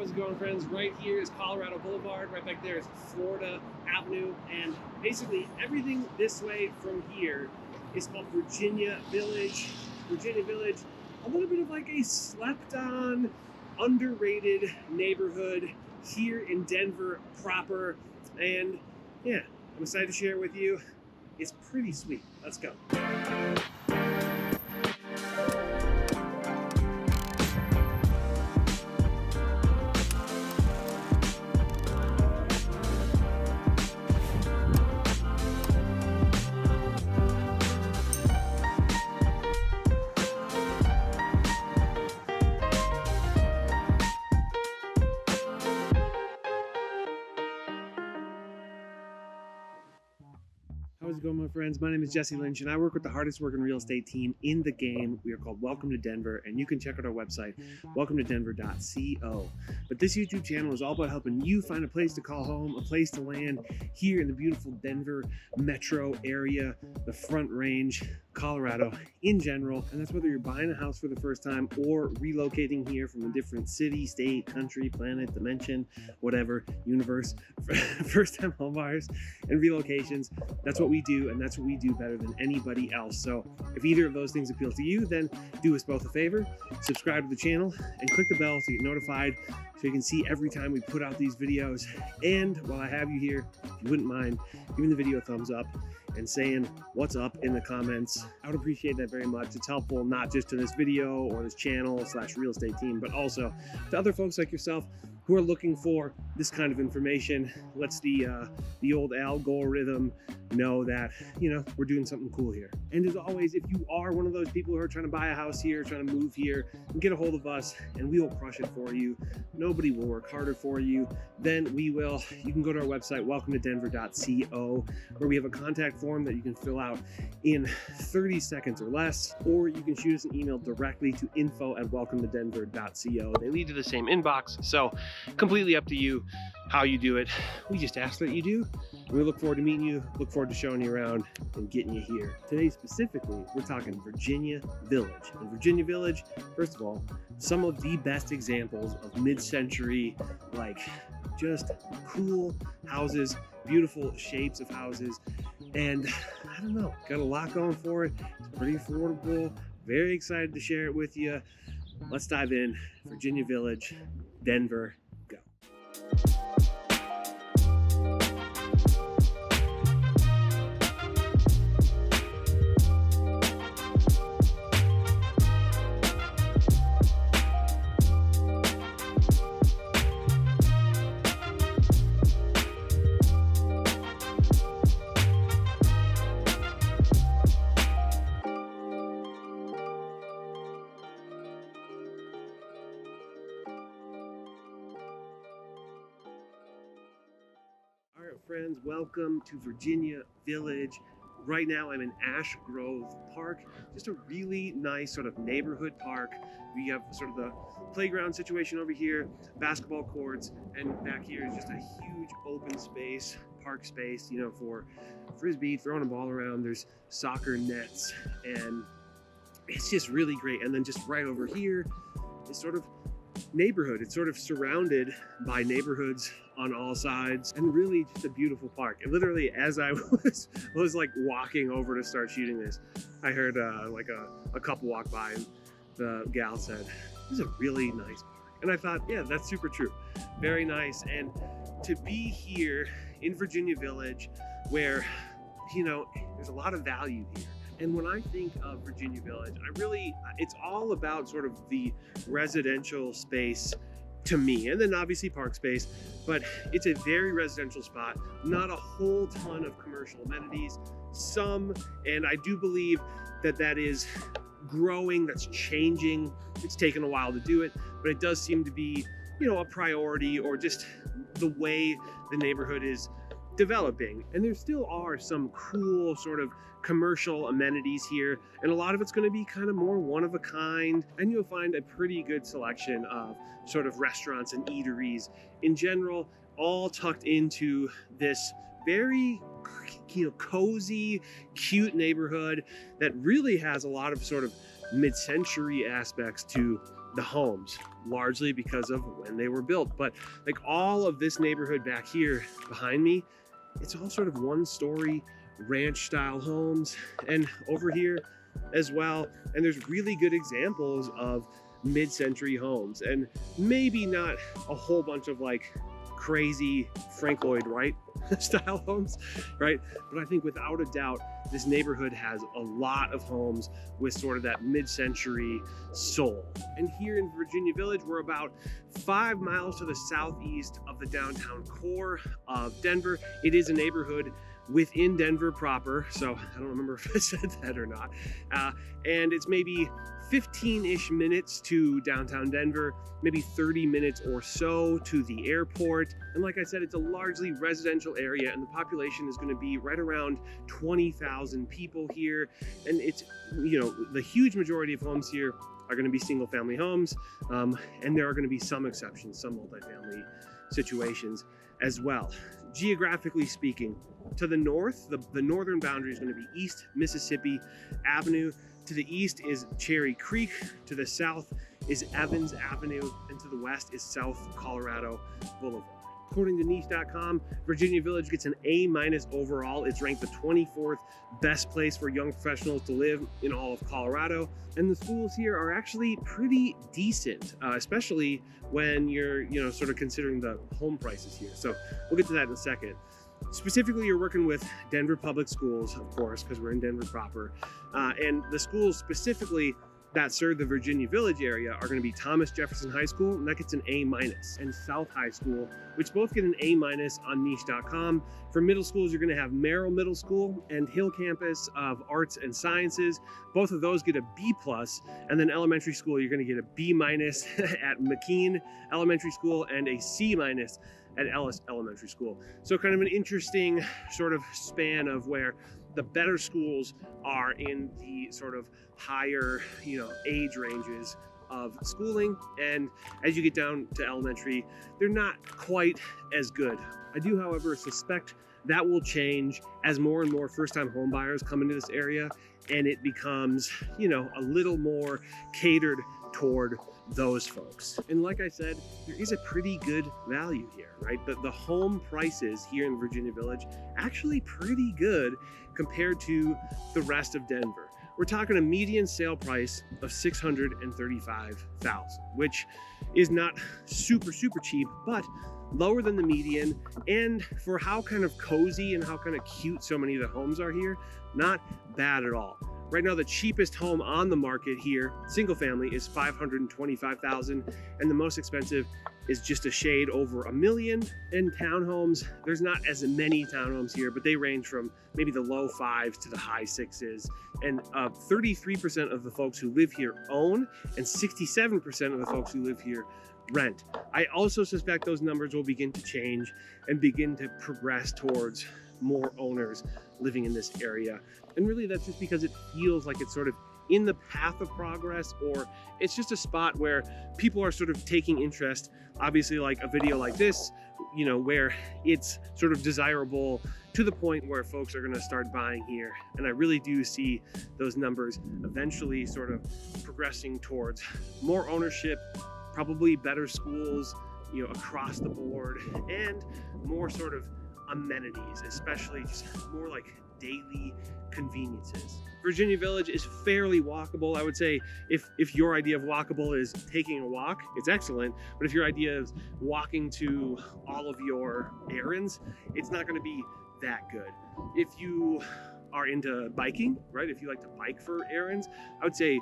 How's it going, friends? Right here is Colorado Boulevard. Right back there is Florida Avenue. And basically everything this way from here is called Virginia Village. Virginia Village, a little bit of like a slept on, underrated neighborhood here in Denver proper. And yeah, I'm excited to share it with you. It's pretty sweet. Let's go. How's it going, my friends? My name is Jesse Lynch, and I work with the hardest working real estate team in the game. We are called Welcome to Denver, and you can check out our website, welcometodenver.co. But this YouTube channel is all about helping you find a place to call home, a place to land here in the beautiful Denver metro area, the Front Range, Colorado in general. And that's whether you're buying a house for the first time or relocating here from a different city, state, country, planet, dimension, whatever, universe. First-time home buyers and relocations. That's what we do, and that's what we do better than anybody else. So if either of those things appeal to you, then do us both a favor, subscribe to the channel and click the bell to get notified so you can see every time we put out these videos. And while I have you here, if you wouldn't mind giving the video a thumbs up and saying what's up in the comments, I would appreciate that very much. It's helpful not just to this video or this channel / real estate team, but also to other folks like yourself who are looking for this kind of information. Lets the old algorithm know that, you know, we're doing something cool here. And as always, if you are one of those people who are trying to buy a house here, trying to move here, get a hold of us and we will crush it for you. Nobody will work harder for you than we will. You can go to our website, welcometodenver.co, where we have a contact form that you can fill out in 30 seconds or less, or you can shoot us an email directly to info@welcometodenver.co. They lead to the same inbox, so completely up to you how you do it. We just ask that you do. We look forward to meeting you, look forward to showing you around and getting you here. Today specifically, we're talking Virginia Village. And Virginia Village, first of all, some of the best examples of mid-century, like just cool houses, beautiful shapes of houses. And I don't know, got a lot going for it. It's pretty affordable. Very excited to share it with you. Let's dive in. Virginia Village, Denver, go. All right, friends, welcome to Virginia Village. Right now I'm in Ash Grove Park, just a really nice sort of neighborhood park. We have sort of the playground situation over here, basketball courts, and back here is just a huge open space, park space, you know, for frisbee, throwing a ball around. There's soccer nets, and it's just really great. And then just right over here is sort of neighborhood. It's sort of surrounded by neighborhoods on all sides, and really just a beautiful park. And literally, as I was like walking over to start shooting this, I heard like a couple walk by, and the gal said, "This is a really nice park." And I thought, yeah, that's super true. Very nice. And to be here in Virginia Village, where, you know, there's a lot of value here. And when I think of Virginia Village, it's all about sort of the residential space to me, and then obviously park space, but it's a very residential spot, not a whole ton of commercial amenities, some, and I do believe that that is growing, that's changing. It's taken a while to do it, but it does seem to be, you know, a priority, or just the way the neighborhood is developing. And there still are some cool sort of commercial amenities here, and a lot of it's going to be kind of more one of a kind, and you'll find a pretty good selection of sort of restaurants and eateries in general, all tucked into this very, you know, cozy, cute neighborhood that really has a lot of sort of mid-century aspects to the homes, largely because of when they were built. But like all of this neighborhood back here behind me, it's all sort of one-story ranch style homes, and over here as well. And there's really good examples of mid-century homes, and maybe not a whole bunch of like crazy Frank Lloyd Wright style homes, right? But I think without a doubt, this neighborhood has a lot of homes with sort of that mid-century soul. And here in Virginia Village, we're about 5 miles to the southeast of the downtown core of Denver. It is a neighborhood within Denver proper, so I don't remember if I said that or not. And it's maybe 15-ish minutes to downtown Denver, maybe 30 minutes or so to the airport. And like I said, it's a largely residential area, and the population is going to be right around 20,000 people here. And it's, you know, the huge majority of homes here are going to be single family homes, and there are going to be some exceptions, some multifamily situations as well. Geographically speaking, to the north, the northern boundary is going to be East Mississippi Avenue. To the east is Cherry Creek. To the south is Evans Avenue. And to the west is South Colorado Boulevard. According to niche.com, Virginia Village gets an A- overall. It's ranked the 24th best place for young professionals to live in all of Colorado. And the schools here are actually pretty decent, especially when you're, sort of considering the home prices here. So we'll get to that in a second. Specifically, you're working with Denver Public Schools, of course, because we're in Denver proper. And the schools specifically that serve the Virginia Village area are going to be Thomas Jefferson High School, and that gets an A-, and South High School, which both get an A- on niche.com. For middle schools, you're going to have Merrill Middle School and Hill Campus of Arts and Sciences. Both of those get a B+, and then elementary school, you're going to get a B- at McKean Elementary School and a C- at Ellis Elementary School. So kind of an interesting sort of span of where the better schools are in the sort of higher, age ranges of schooling. And as you get down to elementary, they're not quite as good. I do, however, suspect that will change as more and more first-time home buyers come into this area, and it becomes, a little more catered toward those folks. And like I said, there is a pretty good value here, right? The home prices here in Virginia Village actually pretty good compared to the rest of Denver. We're talking a median sale price of $635,000, which is not super cheap, but lower than the median. And for how kind of cozy and how kind of cute so many of the homes are here, not bad at all. Right now, the cheapest home on the market here, single family, is $525,000, and the most expensive is just a shade over $1 million. In townhomes, there's not as many townhomes here, but they range from maybe the low 5s to the high 6s. And 33% of the folks who live here own, and 67% of the folks who live here rent. I also suspect those numbers will begin to change and begin to progress towards more owners living in this area. And really that's just because it feels like it's sort of in the path of progress, or it's just a spot where people are sort of taking interest. Obviously, like a video like this, where it's sort of desirable to the point where folks are going to start buying here. And I really do see those numbers eventually sort of progressing towards more ownership, probably better schools, across the board, and more sort of amenities, especially just more like daily conveniences. Virginia Village is fairly walkable. I would say if your idea of walkable is taking a walk, it's excellent. But if your idea is walking to all of your errands, it's not going to be that good. If you are into biking, right? If you like to bike for errands, I would say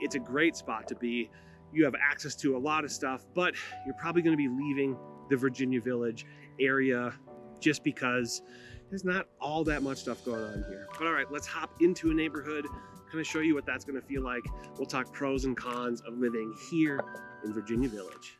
it's a great spot to be. You have access to a lot of stuff, but you're probably going to be leaving the Virginia Village area just because there's not all that much stuff going on here. But all right, let's hop into a neighborhood, kind of show you what that's going to feel like. We'll talk pros and cons of living here in Virginia Village.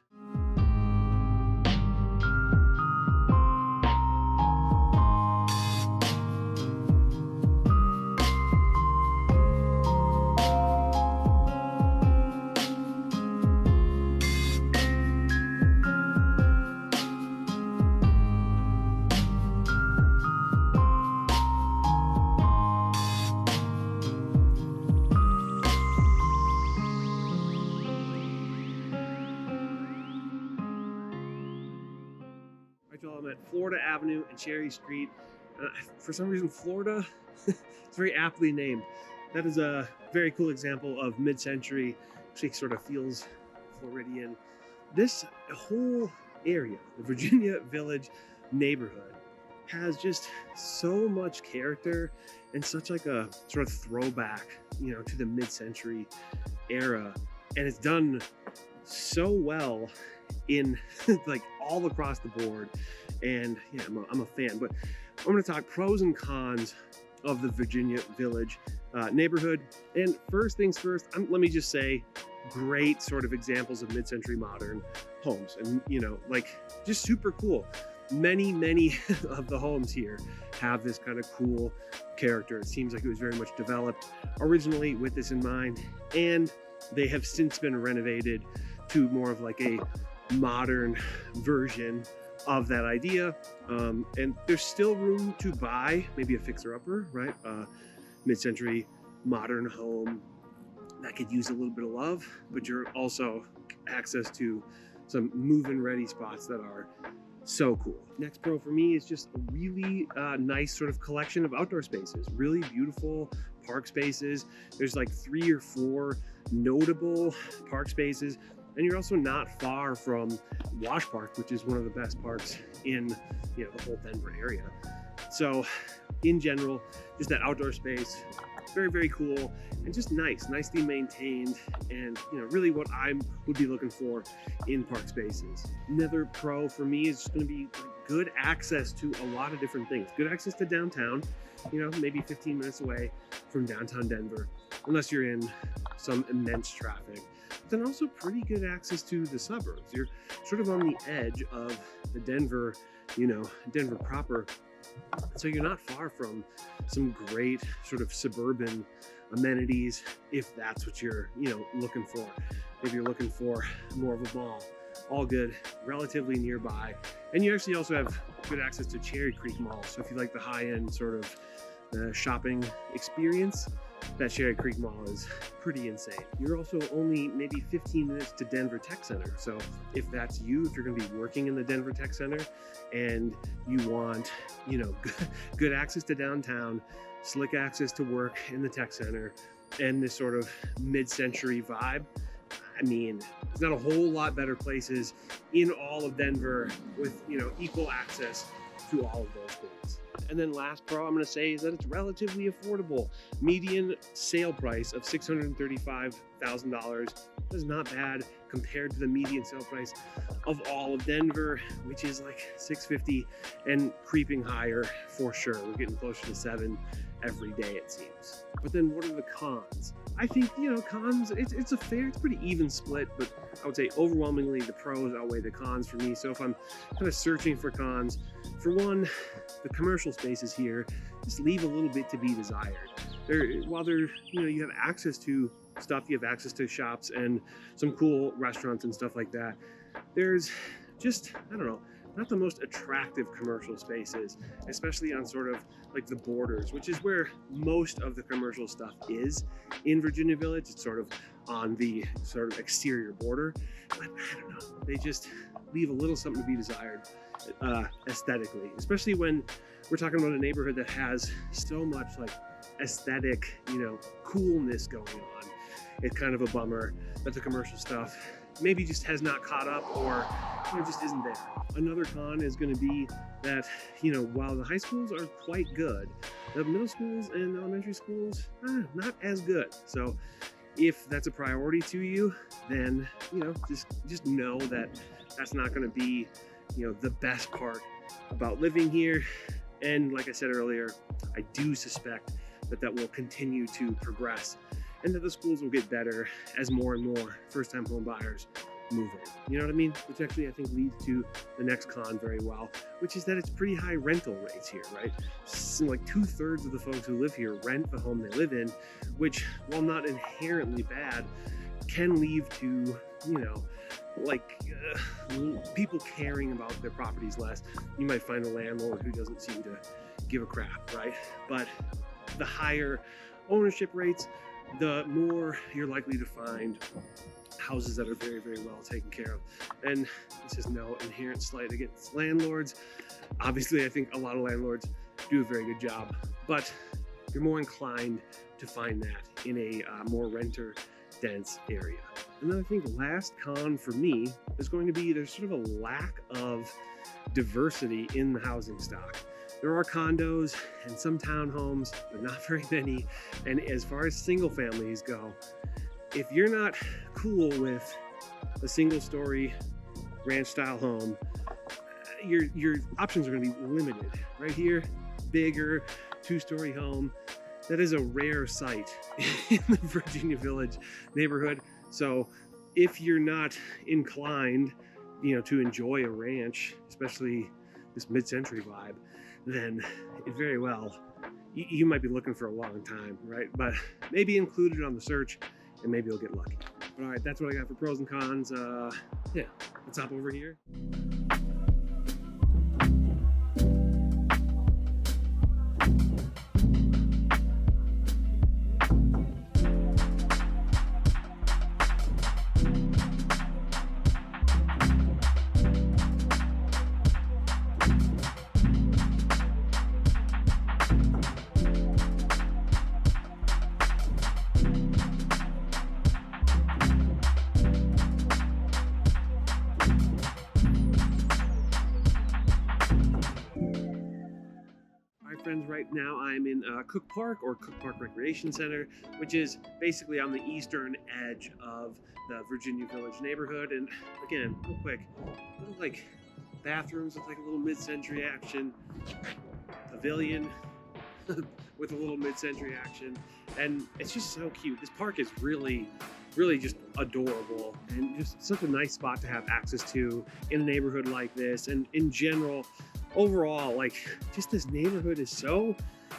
I'm at Florida Avenue and Cherry Street. For some reason, Florida, it's very aptly named. That is a very cool example of mid-century, actually sort of feels Floridian. This whole area, the Virginia Village neighborhood, has just so much character and such like a sort of throwback, to the mid-century era. And it's done so well in like all across the board. And yeah, I'm a fan. But I'm going to talk pros and cons of the Virginia Village neighborhood. And first things first, let me just say, great sort of examples of mid-century modern homes, and like just super cool. Many of the homes here have this kind of cool character. It seems like it was very much developed originally with this in mind, and they have since been renovated to more of like a modern version of that idea. And there's still room to buy maybe a fixer-upper, right? Mid-century modern home that could use a little bit of love, but you're also access to some move-in ready spots that are so cool. Next pro for me is just a really nice sort of collection of outdoor spaces, really beautiful park spaces. There's like 3 or 4 notable park spaces, and you're also not far from Wash Park, which is one of the best parks in the whole Denver area. So in general, just that outdoor space, very cool, and just nicely maintained, and really what I would be looking for in park spaces. Another pro for me is just going to be good access to a lot of different things. Good access to downtown, maybe 15 minutes away from downtown Denver, unless you're in some immense traffic. But then also pretty good access to the suburbs. You're sort of on the edge of the Denver, Denver proper. So you're not far from some great sort of suburban amenities, if that's what you're, looking for. Maybe you're looking for more of a mall. All good, relatively nearby. And you actually also have good access to Cherry Creek Mall. So if you like the high-end sort of shopping experience, that Cherry Creek Mall is pretty insane. You're also only maybe 15 minutes to Denver Tech Center. So if that's you, if you're going to be working in the Denver Tech Center and you want, good access to downtown, slick access to work in the Tech Center, and this sort of mid-century vibe, I mean, there's not a whole lot better places in all of Denver with, equal access to all of those things. And then last pro I'm going to say is that it's relatively affordable. Median sale price of $635,000 is not bad compared to the median sale price of all of Denver, which is like $650 and creeping higher for sure. We're getting closer to $7 every day, it seems. But then what are the cons? I think, cons, it's pretty even split, but I would say overwhelmingly the pros outweigh the cons for me. So if I'm kind of searching for cons, for one, the commercial spaces here just leave a little bit to be desired. While you have access to stuff, you have access to shops and some cool restaurants and stuff like that, there's just, I don't know, not the most attractive commercial spaces, especially on sort of like the borders, which is where most of the commercial stuff is in Virginia Village. It's sort of on the sort of exterior border, but I don't know, they just leave a little something to be desired aesthetically, especially when we're talking about a neighborhood that has so much like aesthetic, coolness going on. It's kind of a bummer that the commercial stuff maybe just has not caught up, or just isn't there. Another con is going to be that, while the high schools are quite good, the middle schools and elementary schools, not as good. So if that's a priority to you, then, just know that that's not going to be, the best part about living here. And like I said earlier, I do suspect that will continue to progress, and that the schools will get better as more and more first-time home buyers move in. You know what I mean? Which actually I think leads to the next con very well, which is that it's pretty high rental rates here, right? So like 2/3 of the folks who live here rent the home they live in, which, while not inherently bad, can lead to, people caring about their properties less. You might find a landlord who doesn't seem to give a crap, right? But the higher ownership rates, the more you're likely to find houses that are very, very well taken care of. And this is no inherent slight against landlords. Obviously, I think a lot of landlords do a very good job, but you're more inclined to find that in a more renter dense area. And then I think last con for me is going to be there's sort of a lack of diversity in the housing stock. There are condos and some townhomes, but not very many. And as far as single families go, if you're not cool with a single story ranch style home, your options are going to be limited. Right here, bigger 2-story home. That is a rare sight in the Virginia Village neighborhood. So if you're not inclined, to enjoy a ranch, especially this mid-century vibe, then it very well, you might be looking for a long time, right? But maybe include it on the search and maybe you'll get lucky. But all right, that's what I got for pros and cons. Yeah, let's hop over here. Friends, right now I'm in Cook Park, or Cook Park Recreation Center, which is basically on the eastern edge of the Virginia Village neighborhood. And again, real quick, little like bathrooms with like a little mid-century action, pavilion with a little mid-century action, and it's just so cute. This park is really just adorable and just such a nice spot to have access to in a neighborhood like this. And in general, overall, like, just this neighborhood is so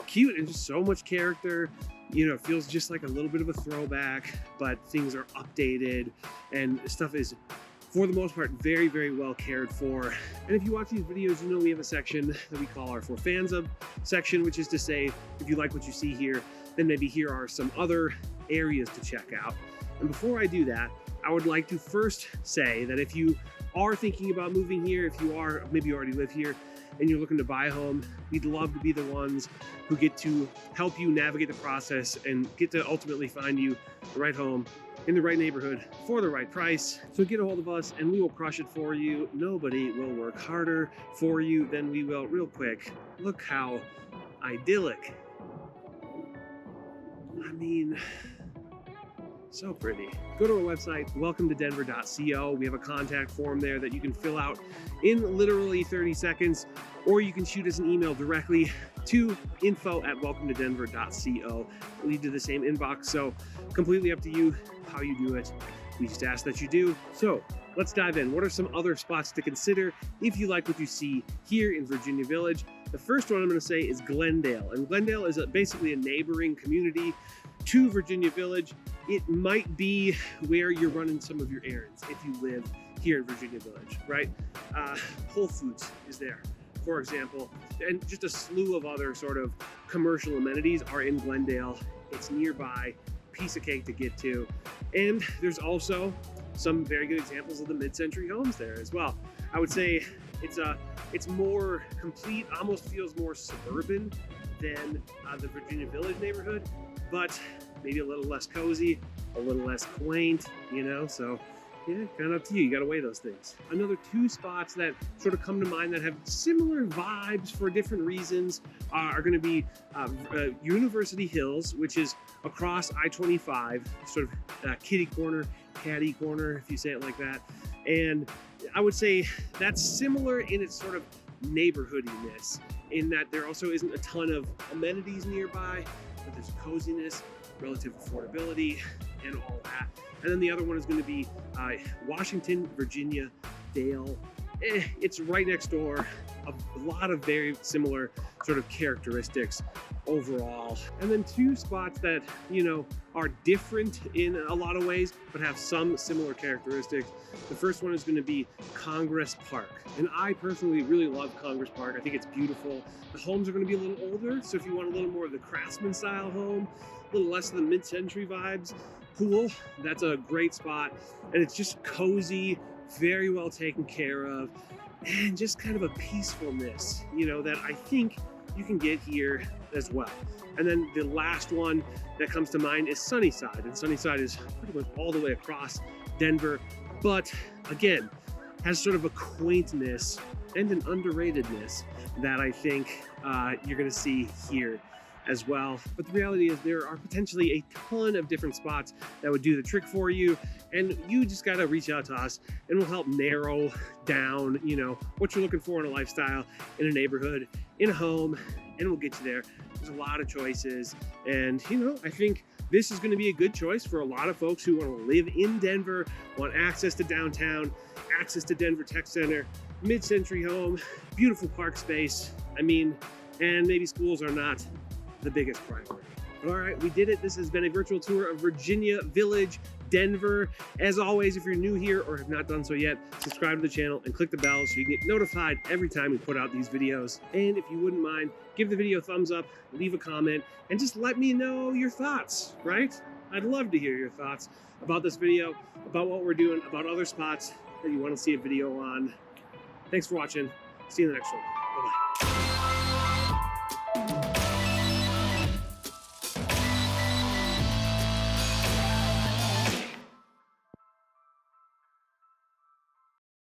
cute and just so much character. It feels just like a little bit of a throwback, but things are updated and stuff is, for the most part, very, very well cared for. And if you watch these videos, we have a section that we call our For Fans Of section, which is to say, if you like what you see here, then maybe here are some other areas to check out. And before I do that, I would like to first say that if you are thinking about moving here, if you are, maybe you already live here, and you're looking to buy a home, we'd love to be the ones who get to help you navigate the process and get to ultimately find you the right home in the right neighborhood for the right price. So get a hold of us and we will crush it for you. Nobody will work harder for you than we will. Real quick, look how idyllic. I mean, so pretty. Go to our website, welcometodenver.co. We have a contact form there that you can fill out in literally 30 seconds, or you can shoot us an email directly to info@welcometodenver.co. It'll lead to the same inbox, so completely up to you how you do it. We just ask that you do. So let's dive in. What are some other spots to consider if you like what you see here in Virginia Village? The first one I'm going to say is Glendale, and Glendale is basically a neighboring community to Virginia Village. It might be where you're running some of your errands if you live here in Virginia Village, right? Whole Foods is there, for example, and just a slew of other sort of commercial amenities are in Glendale. It's nearby, piece of cake to get to. And there's also some very good examples of the mid-century homes there as well. I would say it's more complete, almost feels more suburban than the Virginia Village neighborhood, but maybe a little less cozy, a little less quaint, so yeah, kind of up to you. You got to weigh those things. Another two spots that sort of come to mind that have similar vibes for different reasons are going to be University Hills, which is across I-25, sort of kitty corner, catty corner, if you say it like that. And I would say that's similar in its sort of neighborhoodiness, in that there also isn't a ton of amenities nearby, but there's coziness, relative affordability, and all that. And then the other one is going to be Washington, Virginia, Dale it's right next door. A lot of very similar sort of characteristics overall. And then two spots that, you know, are different in a lot of ways, but have some similar characteristics. The first one is going to be Congress Park. And I personally really love Congress Park. I think it's beautiful. The homes are going to be a little older, so if you want a little more of the craftsman style home, a little less of the mid-century vibes, cool, that's a great spot. And it's just cozy, very well taken care of, and just kind of a peacefulness, you know, that I think you can get here as well. And then the last one that comes to mind is Sunnyside. And Sunnyside is pretty much all the way across Denver, but again, has sort of a quaintness and an underratedness that I think you're gonna see here as well. But the reality is there are potentially a ton of different spots that would do the trick for you, and you just gotta reach out to us and we'll help narrow down, you know, what you're looking for in a lifestyle, in a neighborhood, in a home, and we'll get you there. There's a lot of choices, and you know, I think this is going to be a good choice for a lot of folks who want to live in Denver, want access to downtown, access to Denver Tech Center, mid-century home, beautiful park space. I mean, and maybe schools are not the biggest priority. But all right, we did it. This has been a virtual tour of Virginia Village, Denver. As always, if you're new here or have not done so yet, subscribe to the channel and click the bell so you get notified every time we put out these videos. And if you wouldn't mind, give the video a thumbs up, leave a comment, and just let me know your thoughts, right? I'd love to hear your thoughts about this video, about what we're doing, about other spots that you want to see a video on. Thanks for watching. See you in the next one. Bye-bye.